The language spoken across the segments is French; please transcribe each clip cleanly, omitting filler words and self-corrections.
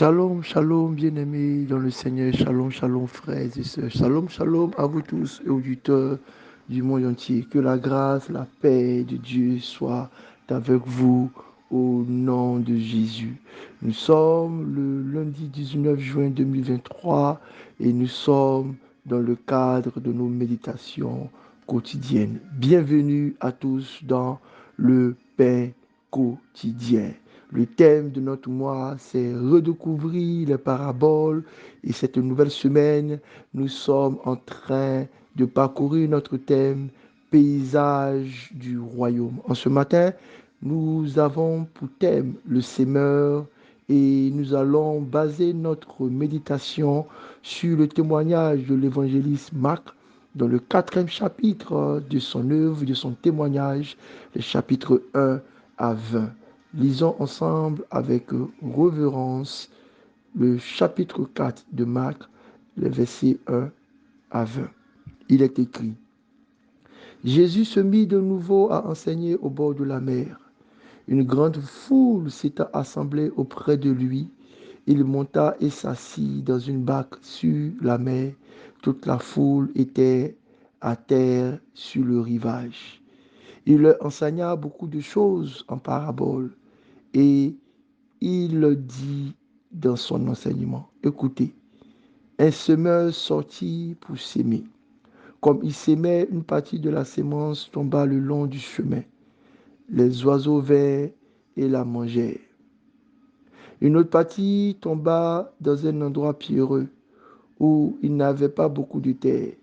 Shalom, shalom, bien-aimés dans le Seigneur. Shalom, shalom, frères et sœurs. Shalom, shalom à vous tous et auditeurs du monde entier. Que la grâce, la paix de Dieu soit avec vous au nom de Jésus. Nous sommes le lundi 19 juin 2023 et nous sommes dans le cadre de nos méditations quotidiennes. Bienvenue à tous dans le pain quotidien. Le thème de notre mois, c'est redécouvrir les paraboles. Et cette nouvelle semaine, nous sommes en train de parcourir notre thème, paysage du royaume. En ce matin, nous avons pour thème le semeur et nous allons baser notre méditation sur le témoignage de l'évangéliste Marc dans le 4e chapitre de son œuvre, de son témoignage, les chapitres 1 à 20. Lisons ensemble avec révérence le chapitre 4 de Marc, les versets 1 à 20. Il est écrit: Jésus se mit de nouveau à enseigner au bord de la mer. Une grande foule s'étant assemblée auprès de lui. Il monta et s'assit dans une barque sur la mer. Toute la foule était à terre sur le rivage. Il leur enseigna beaucoup de choses en paraboles. Et il le dit dans son enseignement. Écoutez, un semeur sortit pour s'aimer. Comme il s'aimait, une partie de la sémence tomba le long du chemin. Les oiseaux vinrent et la mangèrent. Une autre partie tomba dans un endroit pierreux où il n'avait pas beaucoup de terre.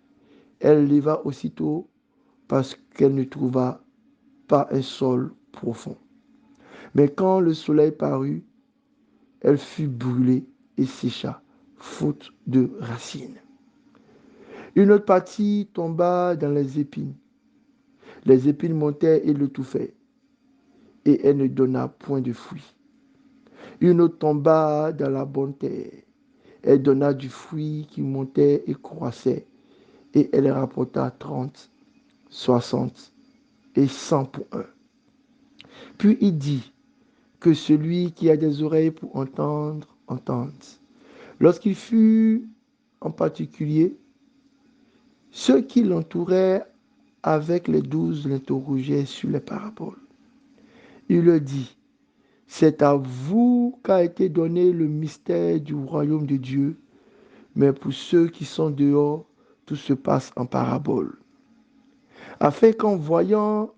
Elle leva aussitôt parce qu'elle ne trouva pas un sol profond. Mais quand le soleil parut, elle fut brûlée et sécha, faute de racines. Une autre partie tomba dans les épines. Les épines montèrent et l'étouffaient, et elle ne donna point de fruits. Une autre tomba dans la bonne terre. Elle donna du fruit qui montait et croissait, et elle rapporta 30, 60 et 100 pour un. Puis il dit que celui qui a des oreilles pour entendre, entende. Lorsqu'il fut en particulier, ceux qui l'entouraient avec les 12 l'interrogeaient sur les paraboles. Il leur dit: c'est à vous qu'a été donné le mystère du royaume de Dieu, mais pour ceux qui sont dehors, tout se passe en parabole, afin qu'en voyant,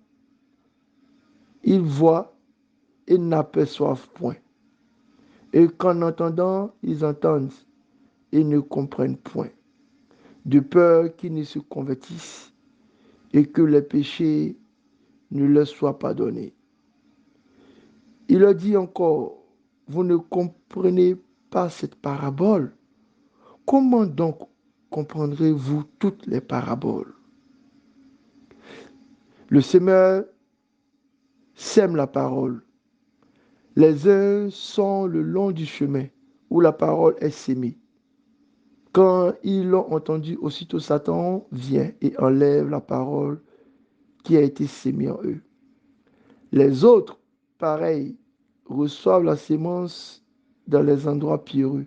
ils voient et n'aperçoivent point, et qu'en entendant, ils entendent et ne comprennent point, de peur qu'ils ne se convertissent et que les péchés ne leur soient pardonnés. Il leur dit encore: vous ne comprenez pas cette parabole. Comment donc comprendrez-vous toutes les paraboles? Le semeur sème la parole. Les uns sont le long du chemin où la parole est sémée. Quand ils l'ont entendu, aussitôt Satan vient et enlève la parole qui a été sémée en eux. Les autres, pareil, reçoivent la sémence dans les endroits pierreux.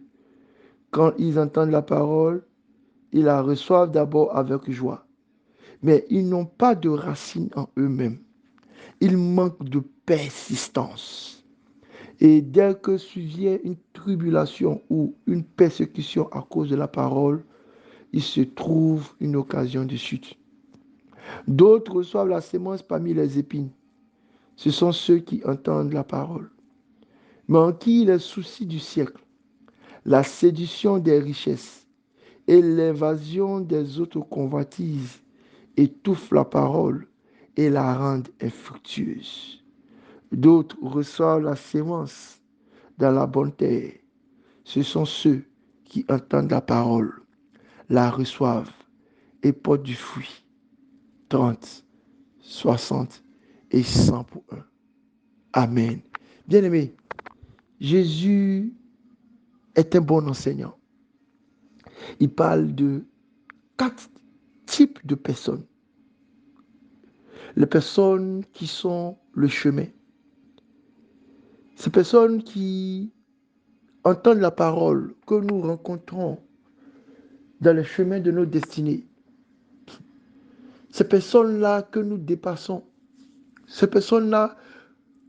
Quand ils entendent la parole, ils la reçoivent d'abord avec joie. Mais ils n'ont pas de racines en eux-mêmes. Ils manquent de persistance. Et dès que survient une tribulation ou une persécution à cause de la parole, il se trouve une occasion de chute. D'autres reçoivent la sémence parmi les épines. Ce sont ceux qui entendent la parole, mais en qui les soucis du siècle, la séduction des richesses et l'invasion des autres convoitises étouffent la parole et la rendent infructueuse. D'autres reçoivent la sémence dans la bonne terre. Ce sont ceux qui entendent la parole, la reçoivent et portent du fruit, 30, 60 et 100 pour un. Amen. Bien-aimé, Jésus est un bon enseignant. Il parle de 4 types de personnes. Les personnes qui sont le chemin. Ces personnes qui entendent la parole que nous rencontrons dans les chemins de nos destinées. Ces personnes-là que nous dépassons, ces personnes-là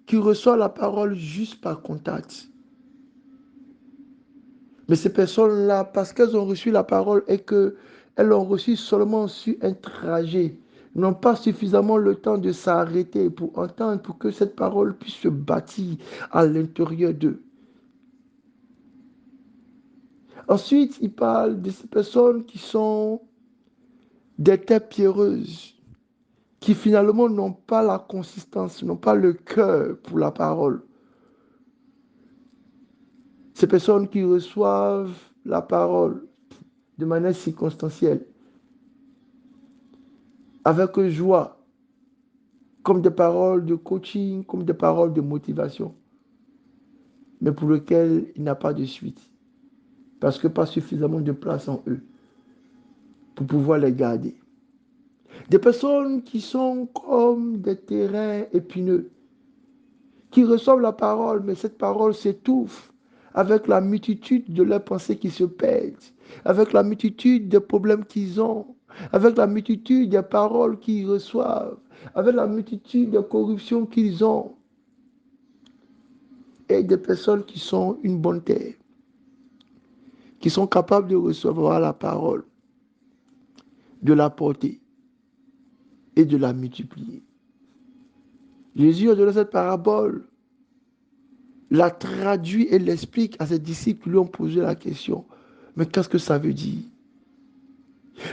qui reçoivent la parole juste par contact. Mais ces personnes-là, parce qu'elles ont reçu la parole et qu'elles l'ont reçue seulement sur un trajet, n'ont pas suffisamment le temps de s'arrêter pour entendre, pour que cette parole puisse se bâtir à l'intérieur d'eux. Ensuite, il parle de ces personnes qui sont des terres pierreuses, qui finalement n'ont pas la consistance, n'ont pas le cœur pour la parole. Ces personnes qui reçoivent la parole de manière circonstancielle, avec joie, comme des paroles de coaching, comme des paroles de motivation, mais pour lesquelles il n'y a pas de suite, parce que pas suffisamment de place en eux pour pouvoir les garder. Des personnes qui sont comme des terrains épineux, qui reçoivent la parole, mais cette parole s'étouffe avec la multitude de leurs pensées qui se perdent, avec la multitude des problèmes qu'ils ont, avec la multitude des paroles qu'ils reçoivent, avec la multitude de corruptions qu'ils ont, et des personnes qui sont une bonne terre, qui sont capables de recevoir la parole, de la porter et de la multiplier. Jésus a donné cette parabole, la traduit et l'explique à ses disciples qui lui ont posé la question. Mais qu'est-ce que ça veut dire?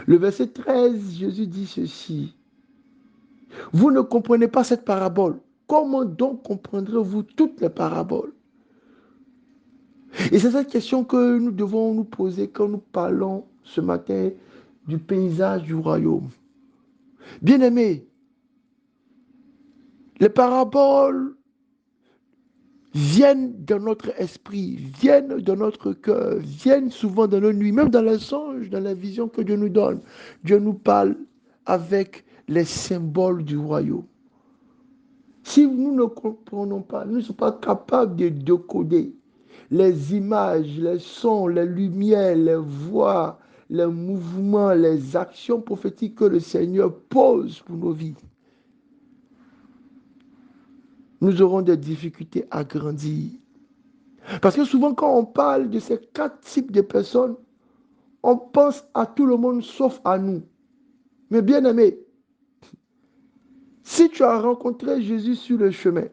Le verset 13, Jésus dit ceci. Vous ne comprenez pas cette parabole. Comment donc comprendrez-vous toutes les paraboles? Et c'est cette question que nous devons nous poser quand nous parlons ce matin du paysage du royaume. Bien-aimés, les paraboles viennent dans notre esprit, viennent dans notre cœur, viennent souvent dans nos nuits, même dans les songes, dans les visions que Dieu nous donne. Dieu nous parle avec les symboles du royaume. Si nous ne comprenons pas, nous ne sommes pas capables de décoder les images, les sons, les lumières, les voix, les mouvements, les actions prophétiques que le Seigneur pose pour nos vies, nous aurons des difficultés à grandir. Parce que souvent, quand on parle de ces quatre types de personnes, on pense à tout le monde sauf à nous. Mais bien aimé, si tu as rencontré Jésus sur le chemin,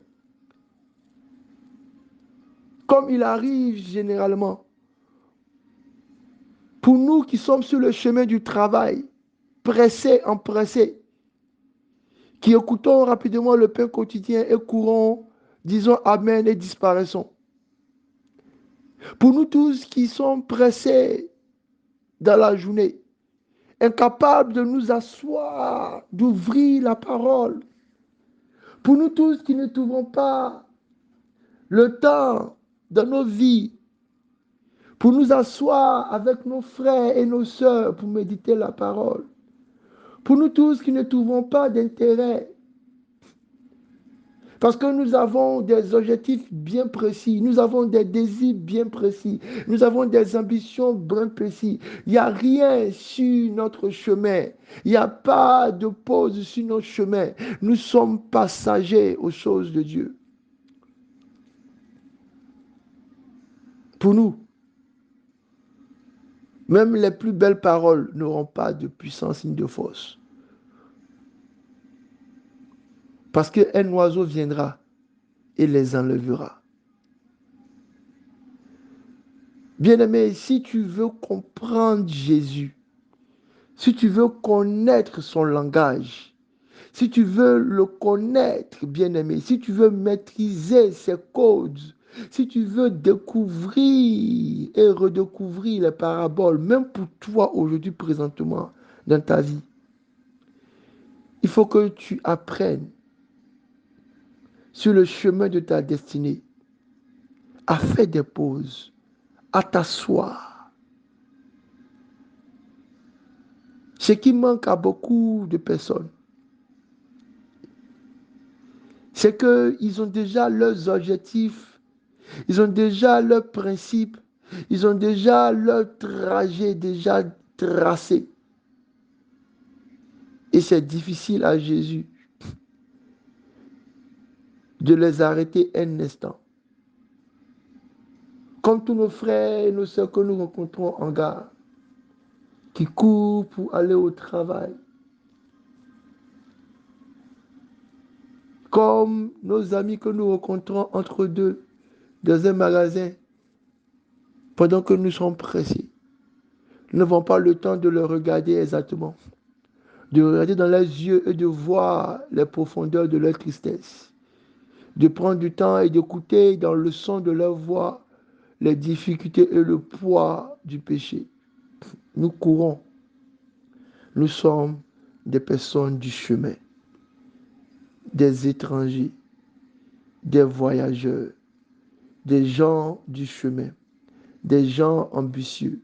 comme il arrive généralement, pour nous qui sommes sur le chemin du travail, pressés, empressés, qui écoutons rapidement le pain quotidien et courons, disons Amen et disparaissons. Pour nous tous qui sommes pressés dans la journée, incapables de nous asseoir, d'ouvrir la parole, pour nous tous qui ne trouvons pas le temps dans nos vies pour nous asseoir avec nos frères et nos sœurs pour méditer la parole, pour nous tous qui ne trouvons pas d'intérêt, parce que nous avons des objectifs bien précis, nous avons des désirs bien précis, nous avons des ambitions bien précises. Il n'y a rien sur notre chemin, il n'y a pas de pause sur notre chemin. Nous sommes passagers aux choses de Dieu. Pour nous, même les plus belles paroles n'auront pas de puissance ni de force. Parce qu'un oiseau viendra et les enlèvera. Bien-aimé, si tu veux comprendre Jésus, si tu veux connaître son langage, si tu veux le connaître, bien-aimé, si tu veux maîtriser ses codes, si tu veux découvrir et redécouvrir les paraboles, même pour toi aujourd'hui présentement dans ta vie, il faut que tu apprennes sur le chemin de ta destinée à faire des pauses, à t'asseoir. Ce qui manque à beaucoup de personnes, c'est qu'ils ont déjà leurs objectifs Ils ont déjà leurs principes. Ils ont déjà leur trajet déjà tracé. Et c'est difficile à Jésus de les arrêter un instant. Comme tous nos frères et nos sœurs que nous rencontrons en gare, qui courent pour aller au travail. Comme nos amis que nous rencontrons entre deux dans un magasin pendant que nous sommes pressés. Nous n'avons pas le temps de le regarder exactement, de regarder dans leurs yeux et de voir les profondeurs de leur tristesse, de prendre du temps et d'écouter dans le son de leur voix les difficultés et le poids du péché. Nous courons. Nous sommes des personnes du chemin, des étrangers, des voyageurs, des gens du chemin, des gens ambitieux,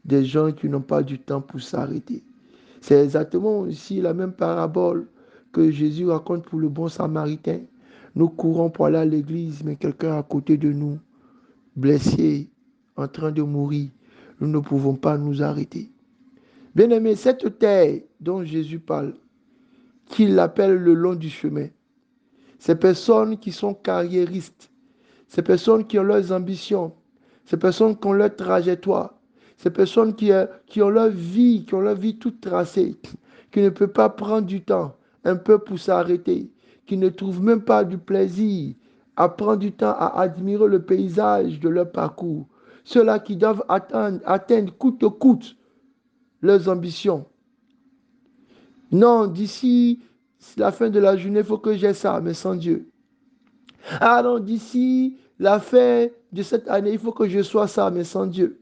des gens qui n'ont pas du temps pour s'arrêter. C'est exactement aussi la même parabole que Jésus raconte pour le bon samaritain. Nous courons pour aller à l'église, mais quelqu'un à côté de nous, blessé, en train de mourir, nous ne pouvons pas nous arrêter. Bien-aimé, cette terre dont Jésus parle, qu'il appelle le long du chemin, ces personnes qui sont carriéristes, ces personnes qui ont leurs ambitions, ces personnes qui ont leur trajectoire, ces personnes qui ont leur vie toute tracée, qui ne peuvent pas prendre du temps un peu pour s'arrêter, qui ne trouvent même pas du plaisir à prendre du temps à admirer le paysage de leur parcours. Ceux-là qui doivent atteindre coûte que coûte leurs ambitions. Non, d'ici la fin de la journée, il faut que j'ai ça, mais sans Dieu. Ah non, d'ici la fin de cette année, il faut que je sois ça, mais sans Dieu.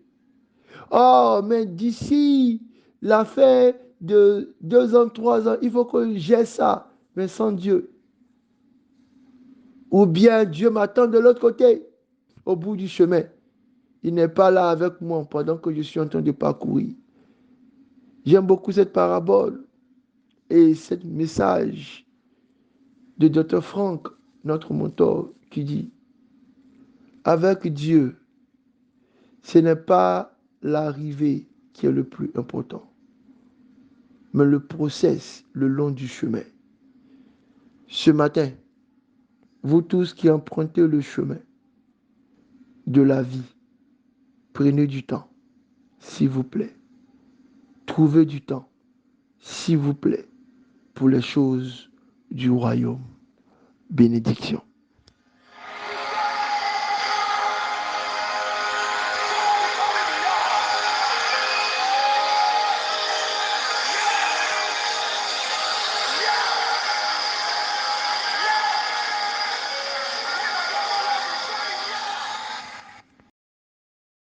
Oh, mais d'ici la fin de 2 ans, 3 ans, il faut que j'ai ça, mais sans Dieu. Ou bien Dieu m'attend de l'autre côté, au bout du chemin. Il n'est pas là avec moi pendant que je suis en train de parcourir. J'aime beaucoup cette parabole et ce message de Dr. Frank, notre mentor, qui dit, avec Dieu, ce n'est pas l'arrivée qui est le plus important, mais le process le long du chemin. Ce matin, vous tous qui empruntez le chemin de la vie, prenez du temps, s'il vous plaît. Trouvez du temps, s'il vous plaît, pour les choses du royaume. Bénédiction.